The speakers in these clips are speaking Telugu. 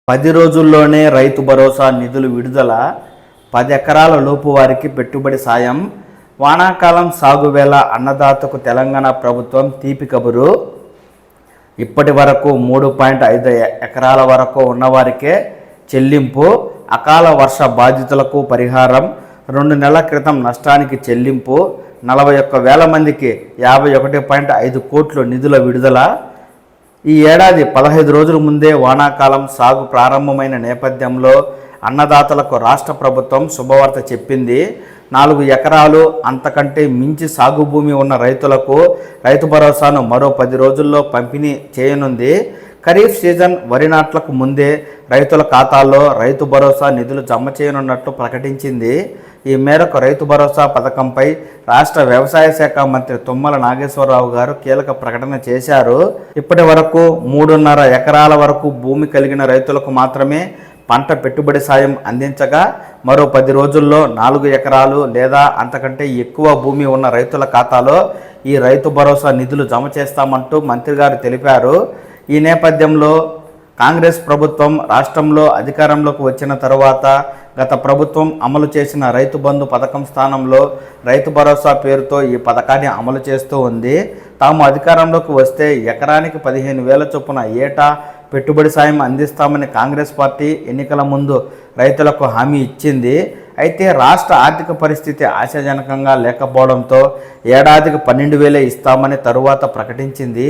10 రోజుల్లోనే రైతు భరోసా నిధులు విడుదల, 10 ఎకరాల లోపు వారికి పెట్టుబడి సాయం, వానాకాలం సాగు వేళ అన్నదాతకు తెలంగాణ ప్రభుత్వం తీపి కబురు. ఇప్పటి వరకు 3.5 ఎకరాల వరకు ఉన్నవారికే చెల్లింపు, అకాల వర్ష బాధితులకు పరిహారం, 2 నెలల క్రితం నష్టానికి చెల్లింపు, 41,000 మందికి 51.5 కోట్లు నిధుల విడుదల. ఈ ఏడాది 15 రోజుల ముందే వానాకాలం సాగు ప్రారంభమైన నేపథ్యంలో అన్నదాతలకు రాష్ట్ర ప్రభుత్వం శుభవార్త చెప్పింది. 4 ఎకరాలు అంతకంటే మించి సాగు భూమి ఉన్న రైతులకు రైతు భరోసాను మరో 10 రోజుల్లో పంపిణీ చేయనుంది. ఖరీఫ్ సీజన్ వరి నాట్లకు ముందే రైతుల ఖాతాల్లో రైతు భరోసా నిధులు జమ చేయనున్నట్లు ప్రకటించింది. ఈ మేరకు రైతు భరోసా పథకంపై రాష్ట్ర వ్యవసాయ శాఖ మంత్రి తుమ్మల నాగేశ్వరరావు గారు కీలక ప్రకటన చేశారు. ఇప్పటి వరకు 3.5 ఎకరాల వరకు భూమి కలిగిన రైతులకు మాత్రమే పంట పెట్టుబడి సాయం అందించగా, మరో 10 రోజుల్లో 4 ఎకరాలు లేదా అంతకంటే ఎక్కువ భూమి ఉన్న రైతుల ఖాతాలో ఈ రైతు భరోసా నిధులు జమ చేస్తామంటూ మంత్రి గారు తెలిపారు. ఈ నేపథ్యంలో కాంగ్రెస్ ప్రభుత్వం రాష్ట్రంలో అధికారంలోకి వచ్చిన తరువాత గత ప్రభుత్వం అమలు చేసిన రైతు బంధు పథకం స్థానంలో రైతు భరోసా పేరుతో ఈ పథకాన్ని అమలు చేస్తూ ఉంది. తాము అధికారంలోకి వస్తే ఎకరానికి 15,000 చొప్పున ఏటా పెట్టుబడి సాయం అందిస్తామని కాంగ్రెస్ పార్టీ ఎన్నికల ముందు రైతులకు హామీ ఇచ్చింది. అయితే రాష్ట్ర ఆర్థిక పరిస్థితి ఆశాజనకంగా లేకపోవడంతో ఏడాదికి 12,000 ఇస్తామని తరువాత ప్రకటించింది.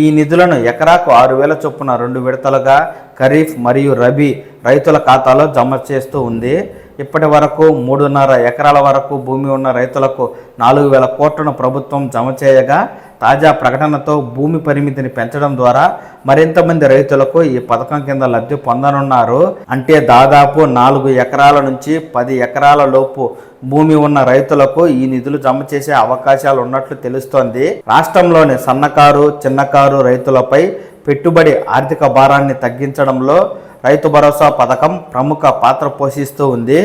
ఈ నిధులను ఎకరాకు 6,000 చొప్పున 2 విడతలుగా ఖరీఫ్ మరియు రబీ రైతుల ఖాతాలో జమ చేస్తూ ఉంది. ఇప్పటి వరకు 3.5 ఎకరాల వరకు భూమి ఉన్న రైతులకు 4,000 కోట్లను ప్రభుత్వం జమ చేయగా, తాజా ప్రకటనతో భూమి పరిమితిని పెంచడం ద్వారా మరింత మంది రైతులకు ఈ పథకం కింద లబ్ధి పొందనున్నారు. అంటే దాదాపు 4 ఎకరాల నుంచి 10 ఎకరాల లోపు భూమి ఉన్న రైతులకు ఈ నిధులు జమ చేసే అవకాశాలు ఉన్నట్లు తెలుస్తోంది. రాష్ట్రంలోని సన్నకారు, చిన్నకారు రైతులపై పెట్టుబడి ఆర్థిక భారాన్ని తగ్గించడంలో రైతు భరోసా పథకం ప్రముఖ పాత్ర పోషిస్తూ ఉంది.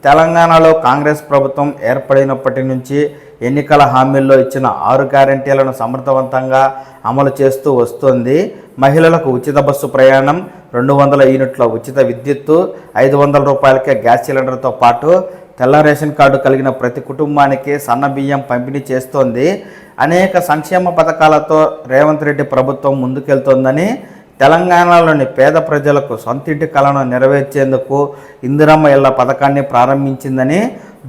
తెలంగాణలో కాంగ్రెస్ ప్రభుత్వం ఏర్పడినప్పటి నుంచి ఎన్నికల హామీల్లో ఇచ్చిన 6 గ్యారెంటీలను సమర్థవంతంగా అమలు చేస్తూ వస్తుంది. మహిళలకు ఉచిత బస్సు ప్రయాణం, 200 యూనిట్ల ఉచిత విద్యుత్తు, 500 రూపాయలకే గ్యాస్ సిలిండర్తో పాటు తెల్ల రేషన్ కార్డు కలిగిన ప్రతి కుటుంబానికి సన్న బియ్యం పంపిణీ చేస్తోంది. అనేక సంక్షేమ పథకాలతో రేవంత్ రెడ్డి ప్రభుత్వం ముందుకెళ్తోందని, తెలంగాణలోని పేద ప్రజలకు సొంతింటి కలను నెరవేర్చేందుకు ఇందిరమ్మ ఇళ్ల పథకాన్ని ప్రారంభించిందని,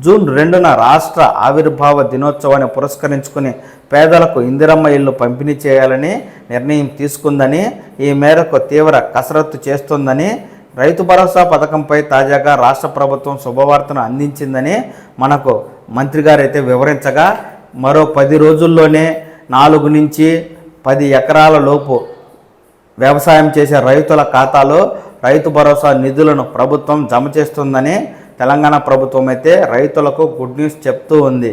జూన్ 2న రాష్ట్ర ఆవిర్భావ దినోత్సవాన్ని పురస్కరించుకుని పేదలకు ఇందిరమ్మ ఇల్లు పంపిణీ చేయాలని నిర్ణయం తీసుకుందని, ఈ మేరకు తీవ్ర కసరత్తు చేస్తోందని, రైతు భరోసా పథకంపై తాజాగా రాష్ట్ర ప్రభుత్వం శుభవార్తను అందించిందని మనకు మంత్రి గారు అయితే వివరించగా, మరో 10 రోజుల్లోనే 4 నుంచి 10 ఎకరాల లోపు వ్యవసాయం చేసే రైతుల ఖాతాలో రైతు భరోసా నిధులను ప్రభుత్వం జమ చేస్తుందని తెలంగాణ ప్రభుత్వం అయితే రైతులకు గుడ్ న్యూస్ చెప్తూ ఉంది.